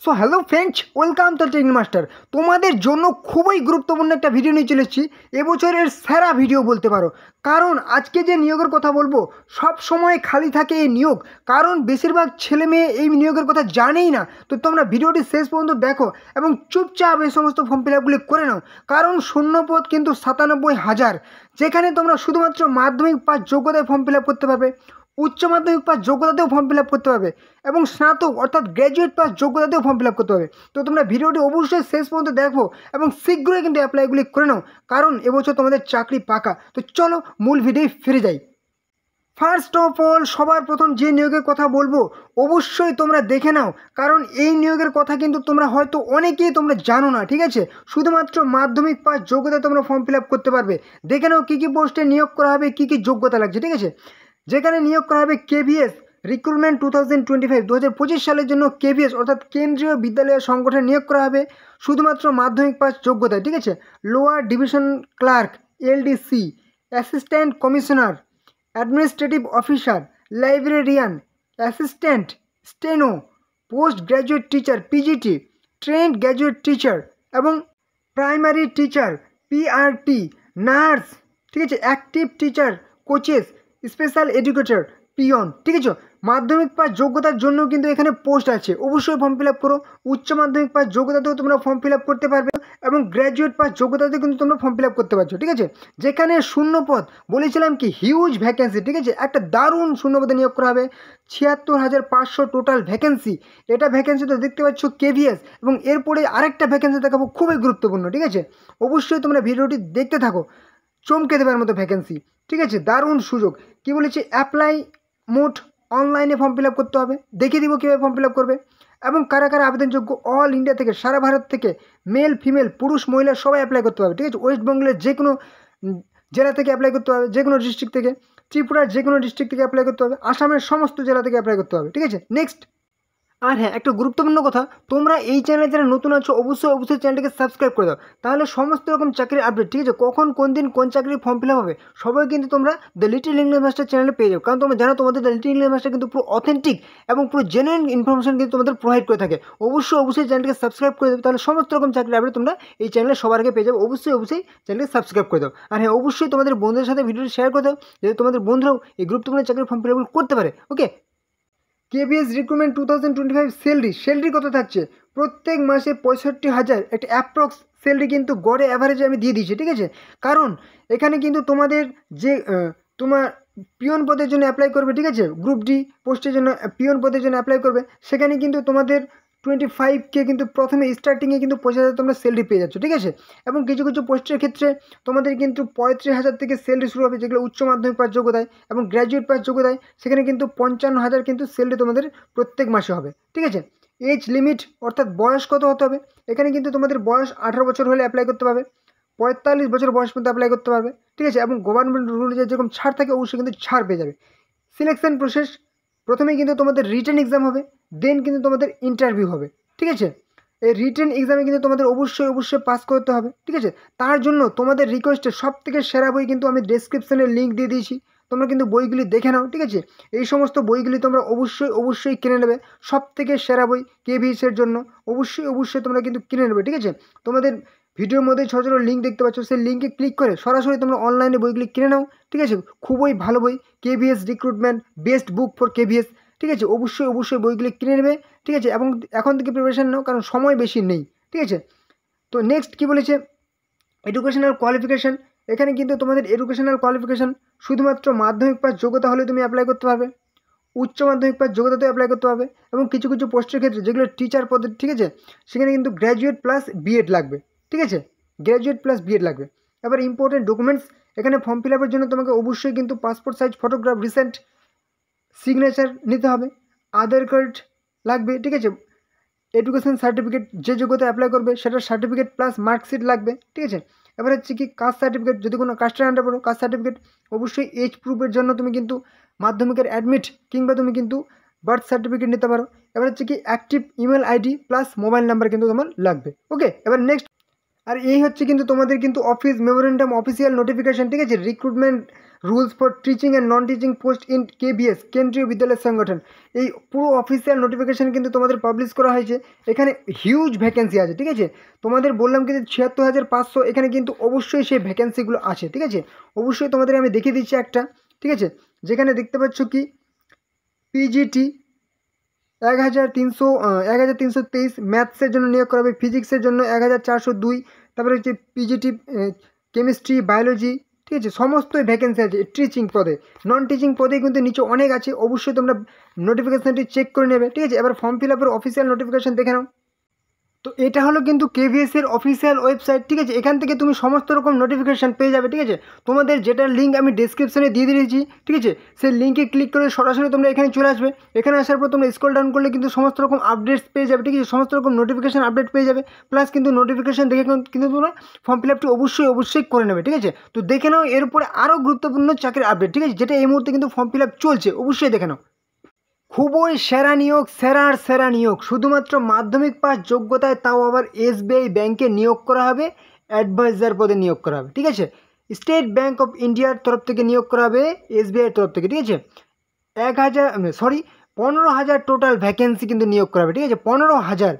So hello friends, welcome to technique master. তোমাদের জন্য খুবই গুরুত্বপূর্ণ একটা ভিডিও নিয়ে চলে এসেছি, এবছরের সেরা ভিডিও বলতে পারো। কারণ আজকে যে নিয়োগের কথা বলবো, সব সময় খালি থাকে এই নিয়োগ। কারণ বেশিরভাগ ছেলে মেয়ে এই নিয়োগের কথা জানেই না। তো তোমরা ভিডিওটি শেষ পর্যন্ত দেখো এবং চুপচাপ এই সমস্ত ফর্ম ফিল আপগুলি করে নাও। কারণ শূন্যপদ কিন্তু 97,000, যেখানে তোমরা শুধুমাত্র মাধ্যমিক পাস যোগ্যতায় ফর্ম ফিল আপ করতে পারবে, উচ্চ মাধ্যমিক পাস যোগ্যতাতেও ফর্ম ফিল আপ করতে পারবে এবং স্নাতক অর্থাৎ গ্র্যাজুয়েট পাস যোগ্যতাতেও ফর্ম ফিল আপ করতে পারবে। তো তোমরা ভিডিওটি অবশ্যই শেষ পর্যন্ত দেখো এবং শীঘ্রই কিন্তু অ্যাপ্লাইগুলি করে নাও, কারণ এবছর তোমাদের চাকরি পাকা। তো চলো মূল ভিডিও ফিরে যাই। ফার্স্ট অফ অল, সবার প্রথম যে নিয়োগের কথা বলবো অবশ্যই তোমরা দেখে নাও, কারণ এই নিয়োগের কথা কিন্তু তোমরা হয়তো অনেকেই তোমরা জানো না। ঠিক আছে, শুধুমাত্র মাধ্যমিক পাস যোগ্যতা তোমরা ফর্ম ফিল আপ করতে পারবে। দেখে নাও কী কী পোস্টে নিয়োগ করা হবে, কী কী যোগ্যতা লাগছে। ঠিক আছে, যেখানে নিয়োগ করা হবে কেভিএস রিক্রুটমেন্ট 2025, 2025 সালের জন্য কেভিএস অর্থাৎ কেন্দ্রীয় বিদ্যালয় সংগঠনে নিয়োগ করা হবে শুধুমাত্র মাধ্যমিক পাস যোগ্যতায়। ঠিক আছে, lower division clerk, LDC, assistant commissioner, administrative officer, librarian, assistant steno, post graduate teacher PGT, trained graduate teacher এবং প্রাইমারি টিচার পিআরটি, নার্স, ঠিক আছে, active teacher, coaches, special educator, peon. ঠিক আছে, মাধ্যমিক পাস যোগ্যতার জন্য কিন্তু এখানে পোস্ট আছে, অবশ্যই ফর্ম ফিল আপ করো। উচ্চ মাধ্যমিক পাস যোগ্যতাতেও তোমরা ফর্ম ফিল আপ করতে পারবে এবং গ্র্যাজুয়েট পাস যোগ্যতাতেও কিন্তু তোমরা ফর্ম ফিল আপ করতে পারছো। ঠিক আছে, যেখানে শূন্যপদ বলেছিলাম কি হিউজ ভ্যাকেন্সি। ঠিক আছে, একটা দারুণ শূন্যপদে নিয়োগ করা হবে, 76,500 টোটাল ভ্যাকেন্সি। এটা ভ্যাকেন্সি তো দেখতে পাচ্ছ কেভিএস, এবং এরপরে আরেকটা ভ্যাকেন্সি দেখাবো খুবই গুরুত্বপূর্ণ। ঠিক আছে, অবশ্যই তোমরা ভিডিওটি দেখতে থাকো, চমকে দেবার মতো ভ্যাকেন্সি। ঠিক আছে, দারুণ সুযোগ। কি বলেছি, অ্যাপ্লাই মোট অনলাইনে ফর্ম ফিল আপ করতে হবে, দেখিয়ে দিব কীভাবে ফর্ম ফিল আপ করবে এবং কারা কারা আবেদনযোগ্য। অল ইন্ডিয়া থেকে, সারা ভারত থেকে, মেল ফিমেল পুরুষ মহিলা সবাই অ্যাপ্লাই করতে পারবে। ঠিক আছে, ওয়েস্ট বেঙ্গলের যে কোনো জেলা থেকে অ্যাপ্লাই করতে হবে, যে কোনো ডিস্ট্রিক্ট থেকে, ত্রিপুরার যে কোনো ডিস্ট্রিক্ট থেকে অ্যাপ্লাই করতে হবে, আসামের সমস্ত জেলা থেকে অ্যাপ্লাই করতে হবে। ঠিক আছে, নেক্সট। আর হ্যাঁ, একটা গুরুত্বপূর্ণ কথা, তোমরা এই চ্যানেলে যারা নতুন আছো অবশ্যই চ্যানেলটিকে সাবস্ক্রাইব করে দাও, তাহলে সমস্ত রকম চাকরির আপডেট, ঠিক আছে, কখন কোন দিন কোন চাকরির ফর্ম ফিল আপ হবে সবাই কিন্তু তোমরা দ্য লিটল ইংলিশ মাস্টার চ্যানেলে পেয়ে যাও। কারণ তোমরা জানো তোমাদের দ্য লিটল ইংলিশ মাস্টার কিন্তু পুরো অথেন্টিক এবং পুরো জেনুইন ইনফরমেশন কিন্তু তোমাদের প্রোভাইড করে থাকে। অবশ্যই চ্যানেলটিকে সাবস্ক্রাইব করে দেবে, তাহলে সমস্ত রকম চাকরির আপডেট তোমরা এই চ্যানেলে সবার আগে পেয়ে যাবে। অবশ্যই চ্যানেলকে সাবস্ক্রাইব করে দাও। আর হ্যাঁ, অবশ্যই তোমাদের বন্ধুদের সাথে ভিডিওটি শেয়ার করে দাও, যাতে তোমাদের বন্ধুরাও এই গুরুত্বপূর্ণ চাকরির ফর্ম ফিল আপ করতে পারে। ওকে, কেভিএস রিক্রুটমেন্ট 2025 স্যালারি কত থাকছে, প্রত্যেক মাসে 65,000 একটা অ্যাপ্রক্স স্যালারি কিন্তু গড়ে অ্যাভারেজে আমি দিয়ে দিয়েছি। ঠিক আছে, কারণ এখানে কিন্তু তোমাদের যে তোমার পিয়ন পদের জন্য অ্যাপ্লাই করবে, ঠিক আছে, গ্রুপ ডি পোস্টের জন্য পিয়ন পদের জন্য অ্যাপ্লাই করবে, সেখানে কিন্তু তোমাদের 25K কিন্তু প্রথমে স্টার্টিংয়ে কিন্তু 25,000 তোমরা স্যালারি পেয়ে যাচ্ছ। ঠিক আছে, এবং কিছু কিছু পোস্টের ক্ষেত্রে তোমাদের কিন্তু 35,000 থেকে স্যালারি শুরু হবে, যেগুলো উচ্চ মাধ্যমিক পাস যোগ্যতায়, এবং গ্র্যাজুয়েট পাস যোগ্যতায় সেখানে কিন্তু 55,000 কিন্তু স্যালারি তোমাদের প্রত্যেক মাসে হবে। ঠিক আছে, এজ লিমিট অর্থাৎ বয়স কত হতে হবে, এখানে কিন্তু তোমাদের বয়স 18 বছর হলে অ্যাপ্লাই করতে পারবে, 45 বছর বয়স পর্যন্ত অ্যাপ্লাই করতে পারবে। ঠিক আছে, এবং গভর্নমেন্ট রুল যেরকম ছাড় থাকে অবশ্যই কিন্তু ছাড় পেয়ে যাবে। সিলেকশন প্রসেস, প্রথমেই কিন্তু তোমাদের রিটেন এক্সাম হবে, দেন কিন্তু তোমাদের ইন্টারভিউ হবে। ঠিক আছে, এই রিটেন এক্সামে কিন্তু তোমাদের অবশ্যই পাস করতে হবে। ঠিক আছে, তার জন্য তোমাদের রিকোয়েস্টে সবথেকে সেরা বই কিন্তু আমি ডেসক্রিপশনে লিঙ্ক দিয়ে দিয়েছি, তোমরা কিন্তু বইগুলি দেখে নাও। ঠিক আছে, এই সমস্ত বইগুলি তোমরা অবশ্যই কিনে নেবে, সবথেকে সেরা বই কেভিএসের জন্য অবশ্যই তোমরা কিন্তু কিনে নেবে। ঠিক আছে, তোমাদের ভিডিওর মধ্যে ছোটো ছোটো লিঙ্ক দেখতে পাচ্ছ, সেই লিঙ্কে ক্লিক করে সরাসরি তোমরা অনলাইনে বইগুলি কিনে নাও। ঠিক আছে, খুবই ভালো বই, KVS recruitment best book for KVS. ঠিক আছে, অবশ্যই বইগুলি কিনে নেবে। ঠিক আছে, এবং এখন থেকে প্রিপারেশান নাও, কারণ সময় বেশি নেই। ঠিক আছে, তো নেক্সট কী বলেছে, এডুকেশনাল কোয়ালিফিকেশান। এখানে কিন্তু তোমাদের এডুকেশনাল কোয়ালিফিকেশান শুধুমাত্র মাধ্যমিক পাস যোগ্যতা হলে তুমি অ্যাপ্লাই করতে পারবে, উচ্চ মাধ্যমিক পাস যোগ্যতাতেও অ্যাপ্লাই করতে পারবে, এবং কিছু কিছু পোস্টের ক্ষেত্রে যেগুলো টিচার পদের, ঠিক আছে, সেখানে কিন্তু গ্র্যাজুয়েট প্লাস বিএড লাগবে। ঠিক আছে, গ্র্যাজুয়েট প্লাস বিএড লাগবে। এবার ইম্পর্টেন্ট ডকুমেন্টস, এখানে ফর্ম ফিল আপের জন্য তোমাকে অবশ্যই কিন্তু passport size photograph, recent signature নিতে হবে, আধার কার্ড লাগবে। ঠিক আছে, এডুকেশন সার্টিফিকেট, যে যোগ্যতা অ্যাপ্লাই করবে সেটার সার্টিফিকেট প্লাস মার্কশিট লাগবে। ঠিক আছে, এবার হচ্ছে কি কাস্ট সার্টিফিকেট, যদি কোনো কাস্টের আন্ডার পড়ো কাস্ট সার্টিফিকেট, অবশ্যই এজ প্রুফের জন্য তুমি কিন্তু মাধ্যমিকের অ্যাডমিট কিংবা তুমি কিন্তু বার্থ সার্টিফিকেট নিতে পারো। এবার হচ্ছে কি active email ID plus mobile number কিন্তু তোমার লাগবে। ওকে, এবার নেক্সট। আর এই হচ্ছে কিন্তু তোমাদের কিন্তু অফিস মেমোরেন্ডাম অফিসিয়াল নোটিফিকেশন, ঠিক আছে, recruitment rules for teaching and non teaching post in KBS, কেন্দ্রীয় বিদ্যালয় সংগঠন। এই পুরো অফিসিয়াল নোটিফিকেশন কিন্তু তোমাদের পাবলিশ করা হয়েছে। এখানে হিউজ ভ্যাকেন্সি আছে, ঠিক আছে, তোমাদের বললাম কিন্তু ৭৬,৫০০, এখানে কিন্তু অবশ্যই সেই ভ্যাকেন্সিগুলো আছে, ঠিক আছে। অবশ্যই তোমাদের আমি দেখিয়ে দিচ্ছি একটা, ঠিক আছে, যেখানে দেখতে পাচ্ছ কি পিজিটি ১,৩২৩, ম্যাথসের জন্য নিয়োগ করা হবে, ফিজিক্সের জন্য ১,৪০২, তারপরে হচ্ছে পিজিটি কেমিস্ট্রি, বায়োলজি, ঠিক আছে, সমস্তই ভ্যাকেন্সি আছে। টিচিং পদে, নন টিচিং পদে কিন্তু নিচে অনেক আছে, অবশ্যই তোমরা নোটিফিকেশানটি চেক করে নেবে, ঠিক আছে। এবার ফর্ম ফিল আপের অফিসিয়াল নোটিফিকেশান দেখে নাও। তো এটা হলো কিন্তু কেভিএসের অফিসিয়াল ওয়েবসাইট, ঠিক আছে। এখান থেকে তুমি সমস্ত রকম নোটিফিকেশান পেয়ে যাবে, ঠিক আছে। তোমাদের যেটার লিঙ্ক আমি ডিসক্রিপশনে দিয়ে দিয়েছি, ঠিক আছে, সেই লিঙ্কে ক্লিক করে সরাসরি তোমরা এখানে চলে আসবে। এখানে আসার পর তোমরা স্ক্রল ডাউন করলে কিন্তু সমস্ত রকম আপডেটস পেয়ে যাবে, ঠিক আছে, সমস্ত রকম নোটিফিকেশান আপডেট পেয়ে যাবে। প্লাস কিন্তু নোটিফিকেশান দেখে কিন্তু তোমরা ফর্ম ফিল আপটি অবশ্যই করে নেবে, ঠিক আছে। তো দেখে নাও এরপরে আরও গুরুত্বপূর্ণ চাকরির আপডেট, ঠিক আছে, যেটা এই মুহূর্তে কিন্তু ফর্ম ফিল আপ চলছে, অবশ্যই দেখে নাও। খুবই সেরা নিয়োগ, সেরা নিয়োগ, শুধুমাত্র মাধ্যমিক পাস যোগ্যতায়, তাও আবার এসবিআই ব্যাংকে নিয়োগ করা হবে, অ্যাডভাইজার পদে নিয়োগ করা হবে, ঠিক আছে। স্টেট ব্যাংক অফ ইন্ডিয়ার তরফ থেকে নিয়োগ করা হবে, এসবিআইয়ের তরফ থেকে, ঠিক আছে। ১,০০০ টোটাল ভ্যাকেন্সি কিন্তু নিয়োগ করা হবে, ঠিক আছে, ১৫,০০০।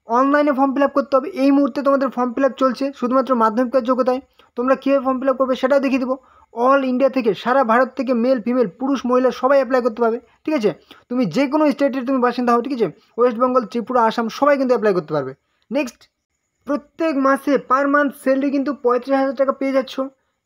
অনলাইনে ফর্ম ফিল আপ করতে হবে। এই মুহূর্তে তোমাদের ফর্ম ফিল আপ চলছে শুধুমাত্র মাধ্যমিক পাস যোগ্যতায়। তোমরা কীভাবে ফর্ম ফিল আপ করবে সেটাও দেখিয়ে দেবো। অল ইন্ডিয়া থেকে, সারা ভারত থেকে মেল ফিমেল পুরুষ মহিলা সবাই অ্যাপ্লাই করতে পারবে, ঠিক আছে। তুমি যে কোনো স্টেটের তুমি বাসিন্দা হও, ঠিক আছে, ওয়েস্ট বেঙ্গল, ত্রিপুরা, আসাম সবাই কিন্তু অ্যাপ্লাই করতে পারবে। নেক্সট, প্রত্যেক মাসে পার মান্থ স্যালারি কিন্তু ৩৫,০০০ টাকা পেয়ে যাচ্ছ।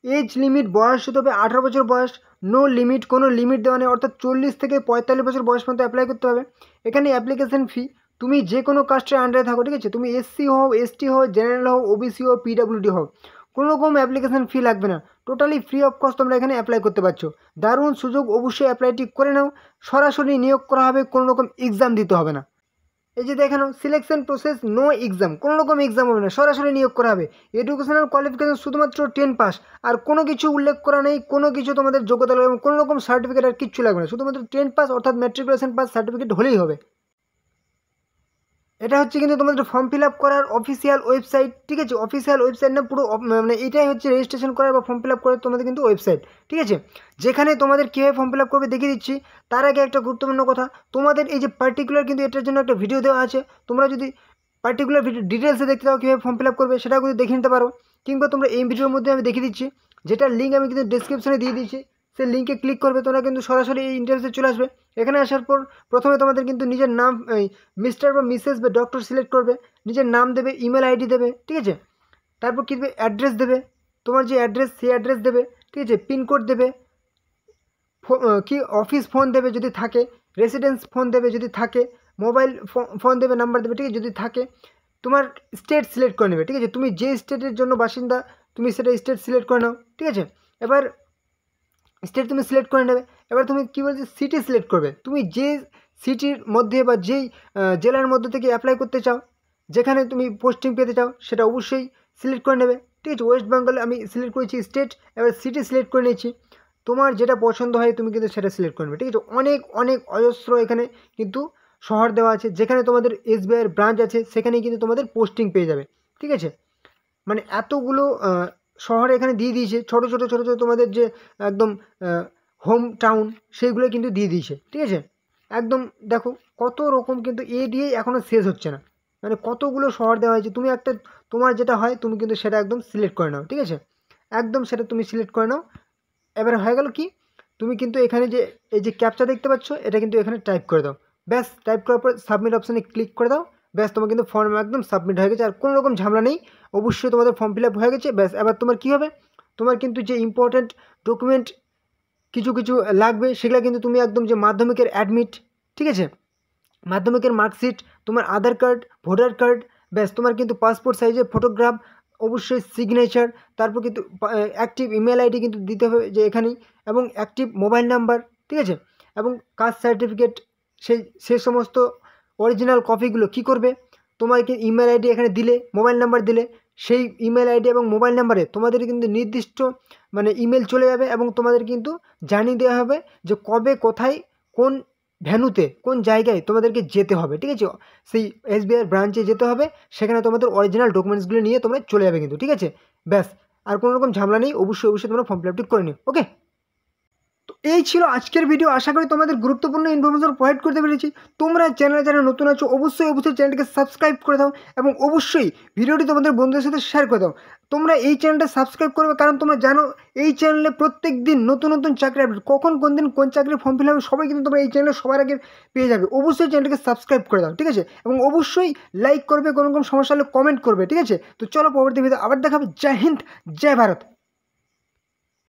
এজ লিমিট, বয়স হতে হবে ১৮ বছর বয়স, নো লিমিট, কোনো লিমিট দেওয়া নেই, অর্থাৎ ৪০ থেকে ৪৫ বছর বয়স পর্যন্ত অ্যাপ্লাই করতে হবে। এখানে অ্যাপ্লিকেশন ফি, তুমি যে কোনো কাস্টের আন্ডারে থাকো, ঠিক আছে, তুমি এসসি হও, এসটি হও, জেনারেল হও, ওবিসি হও, পিডাব্লিউডি হও, কোনো রকম অ্যাপ্লিকেশন ফি লাগবে না, টোটালি ফ্রি অফ কস্ট তোমরা এখানে অ্যাপ্লাই করতে পারছো। দারুণ সুযোগ, অবশ্যই অ্যাপ্লাইটি করে নাও। সরাসরি নিয়োগ করা হবে, কোনো রকম এক্সাম দিতে হবে না। এই যে দেখানো সিলেকশন প্রসেস, নো এক্সাম, কোনো রকম এক্সাম হবে না, সরাসরি নিয়োগ করা হবে। এডুকেশনাল কোয়ালিফিকেশন শুধুমাত্র 10 পাস, আর কোনো কিছু উল্লেখ করা নেই, কোনো কিছু তোমাদের যোগ্যতা লাগবে, কোনো রকম সার্টিফিকেট আর কিচ্ছু লাগবে না, শুধুমাত্র 10 পাস অর্থাৎ ম্যাট্রিকুলেশন পাস সার্টিফিকেট হলেই হবে। এটা হচ্ছে কিন্তু তোমাদের ফর্ম ফিল আপ করার অফিসিয়াল ওয়েবসাইট, ঠিক আছে, অফিসিয়াল ওয়েবসাইট না, পুরো মানে এটাই হচ্ছে রেজিস্ট্রেশন করার বা ফর্ম ফিল আপ করার তোমাদের কিন্তু ওয়েবসাইট, ঠিক আছে, যেখানে তোমাদের কীভাবে ফর্ম ফিল আপ করবে দেখিয়ে দিচ্ছি। তার আগে একটা গুরুত্বপূর্ণ কথা, তোমাদের এই যে পার্টিকুলার কিন্তু এটার জন্য একটা ভিডিও দেওয়া আছে, তোমরা যদি পার্টিকুলার ভিডিও ডিটেলসে দেখতে চাও কীভাবে ফর্ম ফিল আপ করবে সেটাও কিন্তু দেখে নিতে পারো, কিংবা তোমরা এই ভিডিওর মধ্যে আমি দেখিয়ে দিচ্ছি, যেটার লিঙ্ক আমি কিন্তু ডিসক্রিপশনে দিয়ে দিচ্ছি, সেই লিঙ্কে ক্লিক করবে, তোমরা কিন্তু সরাসরি এই ইন্টারভিউতে চলে আসবে। এখানে আসার পর প্রথমে তোমাদের কিন্তু নিজের নাম, মিস্টার বা মিসেস বা ডক্টর সিলেক্ট করবে, নিজের নাম দেবে, ইমেল আইডি দেবে, ঠিক আছে, তারপর কী দেবে, অ্যাড্রেস দেবে, তোমার যে অ্যাড্রেস সেই অ্যাড্রেস দেবে, ঠিক আছে, পিনকোড দেবে, কি অফিস ফোন দেবে যদি থাকে, রেসিডেন্স ফোন দেবে যদি থাকে, মোবাইল ফোন দেবে, নাম্বার দেবে, ঠিক আছে, যদি থাকে, তোমার স্টেট সিলেক্ট করে নেবে, ঠিক আছে, তুমি যে স্টেটের জন্য বাসিন্দা তুমি সেটা স্টেট সিলেক্ট করে নাও, ঠিক আছে। এবার স্টেট তুমি সিলেক্ট করে নেবে। এবার তুমি কী বলছে, সিটি সিলেক্ট করবে, তুমি যে সিটির মধ্যে বা যেই জেলার মধ্যে থেকে অ্যাপ্লাই করতে চাও, যেখানে তুমি পোস্টিং পেতে চাও সেটা অবশ্যই সিলেক্ট করে নেবে, ঠিক আছে। ওয়েস্ট বেঙ্গলে আমি সিলেক্ট করেছি স্টেট, এবার সিটি সিলেক্ট করে নিয়েছি। তোমার যেটা পছন্দ হয় তুমি কিন্তু সেটা সিলেক্ট করে নেবে, ঠিক আছে। অনেক অজস্র এখানে কিন্তু শহর দেওয়া আছে, যেখানে তোমাদের এসবিআইয়ের ব্রাঞ্চ আছে সেখানেই কিন্তু তোমাদের পোস্টিং পেয়ে যাবে, ঠিক আছে। মানে এতগুলো শহরে এখানে দিয়ে দিয়েছে, ছোটো ছোটো তোমাদের যে একদম হোম টাউন সেইগুলো কিন্তু দিয়ে দিয়েছে, ঠিক আছে। একদম দেখো কত রকম, কিন্তু এ দিয়েই এখনও শেষ হচ্ছে না, মানে কতগুলো শহর দেওয়া হয়েছে। তুমি একটা তোমার যেটা হয় তুমি কিন্তু সেটা একদম সিলেক্ট করে নাও, ঠিক আছে, একদম সেটা তুমি সিলেক্ট করে নাও। এবার হয়ে গেল কি, তুমি কিন্তু এখানে যে এই যে ক্যাপচা দেখতে পাচ্ছ এটা কিন্তু এখানে টাইপ করে দাও, ব্যাস টাইপ করার পর সাবমিট অপশানে ক্লিক করে দাও, ব্যাস তোমার কিন্তু ফর্ম একদম সাবমিট হয়ে গেছে, আর কোনো রকম ঝামেলা নেই, অবশ্যই তোমাদের ফর্ম ফিল আপ হয়ে গেছে। ব্যাস এবার তোমার কী হবে, তোমার কিন্তু যে ইম্পর্ট্যান্ট ডকুমেন্ট কিছু লাগবে সেগুলো কিন্তু তুমি একদম যে মাধ্যমিকের অ্যাডমিট, ঠিক আছে, মাধ্যমিকের মার্কশিট, তোমার আধার কার্ড, ভোটার কার্ড, ব্যাস তোমার কিন্তু পাসপোর্ট সাইজের ফটোগ্রাফ, অবশ্যই সিগনেচার, তারপর কিন্তু অ্যাক্টিভ ইমেল আইডি কিন্তু দিতে হবে যে এখানেই, এবং অ্যাক্টিভ মোবাইল নাম্বার, ঠিক আছে, এবং কাস্ট সার্টিফিকেট, সেই সমস্ত অরিজিনাল কপিগুলো কী করবে, তোমাকে ইমেল আইডি এখানে দিলে, মোবাইল নাম্বার দিলে, সেই ইমেল আইডি এবং মোবাইল নাম্বারে তোমাদের কিন্তু নির্দিষ্ট মানে ইমেল চলে যাবে, এবং তোমাদের কিন্তু জানিয়ে দেওয়া হবে যে কবে কোথায় কোন ভ্যানুতে কোন জায়গায় তোমাদেরকে যেতে হবে, ঠিক আছে, সেই এসবিআই ব্রাঞ্চে যেতে হবে, সেখানে তোমাদের অরিজিনাল ডকুমেন্টসগুলো নিয়ে তোমরা চলে যাবে কিন্তু, ঠিক আছে, ব্যাস, আর কোনো রকম ঝামেলা নেই, অবশ্যই তোমরা ফর্ম ফিল আপটি করে নিও। ওকে, তো এই ছিল আজকের ভিডিও। আশা করি তোমাদের গুরুত্বপূর্ণ ইনফরমেশন প্রোভাইড করতে পেরেছি। তোমরা চ্যানেলে যারা নতুন আছো অবশ্যই চ্যানেলটিকে সাবস্ক্রাইব করে দাও এবং অবশ্যই ভিডিওটি তোমাদের বন্ধুদের সাথে শেয়ার করে দাও। তোমরা এই চ্যানেলটা সাবস্ক্রাইব করবে কারণ তোমরা জানো এই চ্যানেলে প্রত্যেক দিন নতুন নতুন চাকরি আপডেট, কখন কোন দিন কোন চাকরির ফর্ম ফিল হবে সবাই কিন্তু তোমরা এই চ্যানেলে সবার আগে পেয়ে যাবে। অবশ্যই চ্যানেলটিকে সাবস্ক্রাইব করে দাও, ঠিক আছে, এবং অবশ্যই লাইক করবে, কোনো রকম সমস্যা হলে কমেন্ট করবে, ঠিক আছে। তো চলো পরবর্তী ভিডিও আবার দেখাবে। জয় হিন্দ, জয় ভারত।